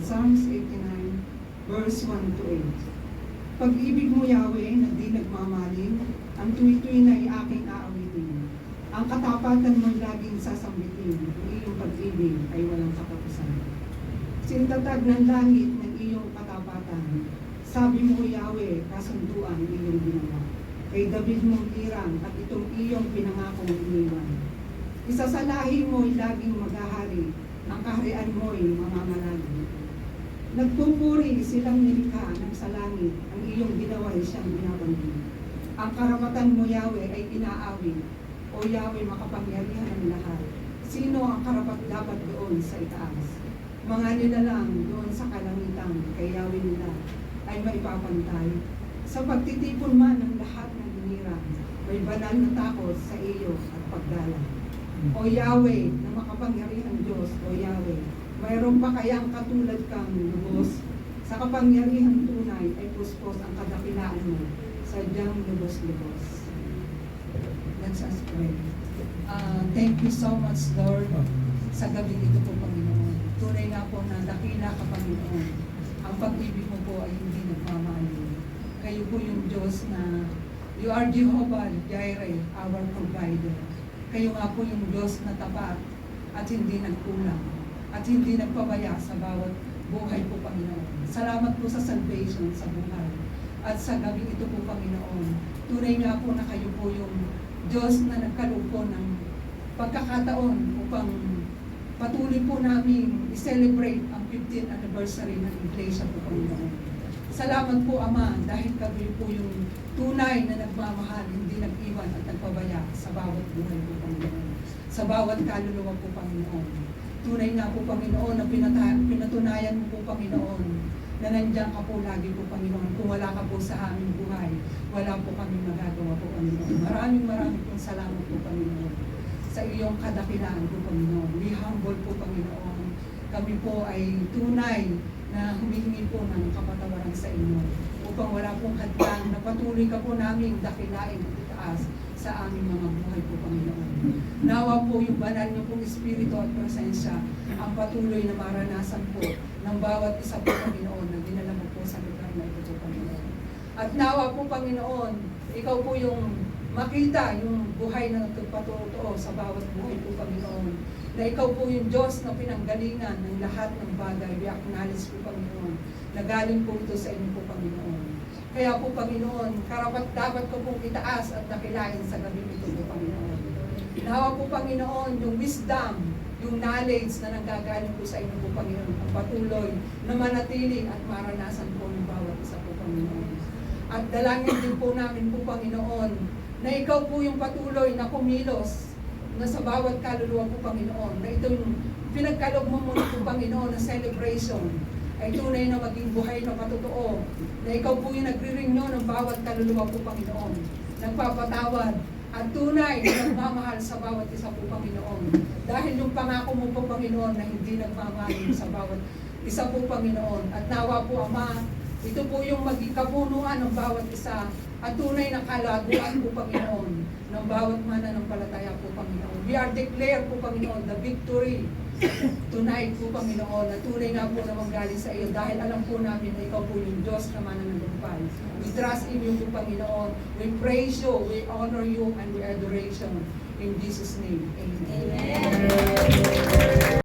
Psalms 89, verse 1 to 8. Pag-ibig mo, Yahweh, na di nagmamaling, ang tuwi-tuwi na aking aawitin. Ang katapatan mo'y laging sasambitin, ang iyong pag-ibig ay walang katapusan. Sintatag ng langit ng iyong katapatan. Sabi mo, Yahweh, kasunduan iyong ginawa. Kay David mong irang at itong iyong pinangakong iniwan. Isa sa lahi mo'y laging maghahari, ang kaharian mo'y mamamalagi. Nagpupuri silang nilikha ng sa langit, ang iyong ginawa'y siyang binabanggi. Ang karapatan mo, Yahweh, ay inaawit. O Yahweh, makapangyarihan ng lahat. Sino ang karapat-dapat doon sa itaas? Mga nilalang doon sa kalangitan, kay Yahweh nila ay maipapantay. Sa pagtitipon man ng lahat ng hinirang, may banal na takot sa iyo at paggalang. O Yahweh, na makapangyarihang Diyos, O Yahweh, mayroon pa kayang katulad kang lubos? Sa kapangyarihang tunay ay puspos ang kadakilaan mo, sadyang lubos-lubos. Let's us pray. Thank you so much, Lord, sa gabi ito po, Panginoon. Tunay nga po na dakila ka, Panginoon. Ang pag-ibig mo po ay hindi nagmamahal. Kayo po yung Diyos na you are Jehovah Jireh, our provider. Kayo nga po yung Diyos na tapat at hindi nagkulang at hindi nagpabaya sa bawat buhay po, Panginoon. Salamat po sa salvation sa buhay. At sa gabi ito po, Panginoon, tunay nga po na kayo po yung Diyos na nagkaloob po ng pagkakataon upang patuloy po namin i-celebrate ang 15th anniversary ng Iglesia po, Panginoon. Salamat po, Ama, dahil kayo po yung tunay na nagmamahal, hindi nag-iwan at nagpabaya sa bawat buhay po, Panginoon. Sa bawat kaluluwa po, Panginoon. Tunay nga po, Panginoon, na pinatunayan mo po, Panginoon, na nandiyan ka po lagi po, Panginoon. Kung wala ka po sa aming buhay, wala po kami magagawa po, Panginoon. Maraming pong salamat po, Panginoon, sa iyong kadakilaan po, Panginoon. We humble po, Panginoon. Kami po ay tunay na humihingi po ng kapatawaran sa inyo upang wala pong hadlang na patuloy ka po naming dakilain at itaas sa aming mga buhay po, Panginoon. Nawa po yung banal niyo pong Espiritu at presensya ang patuloy na maranasan po ng bawat isa po, Panginoon, na dinala mo po sa lugar na ito po, Panginoon. At nawa po, Panginoon, ikaw po yung makita yung buhay na nagpatotoo sa bawat buhay po, Panginoon, na ikaw po yung Diyos na pinanggalingan ng lahat ng bagay. We acknowledge po, Panginoon, na galing po ito sa inyo po, Panginoon. Kaya po, Panginoon, karapat-dapat ko pong itaas at dakilain sa gabi ito po, Panginoon. Nawa po, Panginoon, yung wisdom, yung knowledge na nanggagaling po sa inyo po, Panginoon, ang patuloy na manatili at maranasan po ng bawat isa po, Panginoon. At dalangin din po namin po, Panginoon, na ikaw po yung patuloy na kumilos na sa bawat kaluluwa po, Panginoon, na ito yung pinagkaloob mo muna po, Panginoon, na celebration ay tunay na maging buhay na patotoo, na ikaw po yung nagre-renew ng bawat kaluluwa po, Panginoon, nagpapatawad at tunay na nagmamahal sa bawat isa po, Panginoon. Dahil yung pangako mo po, Panginoon, na hindi nagmamahal sa bawat isa po, Panginoon. At nawa po, Ama, ito po yung maging kapunuan ng bawat isa at tunay na kalaguan po, Panginoon, ng bawat mananampalataya po, Panginoon. We are declared po, Panginoon, the victory tonight po, Panginoon, na tunay nga po na manggaling sa iyo dahil alam po namin na ikaw po yung Diyos na mananagumpay. We trust in you po, Panginoon. We praise you, we honor you, and we adoration. In Jesus' name, Amen. Amen.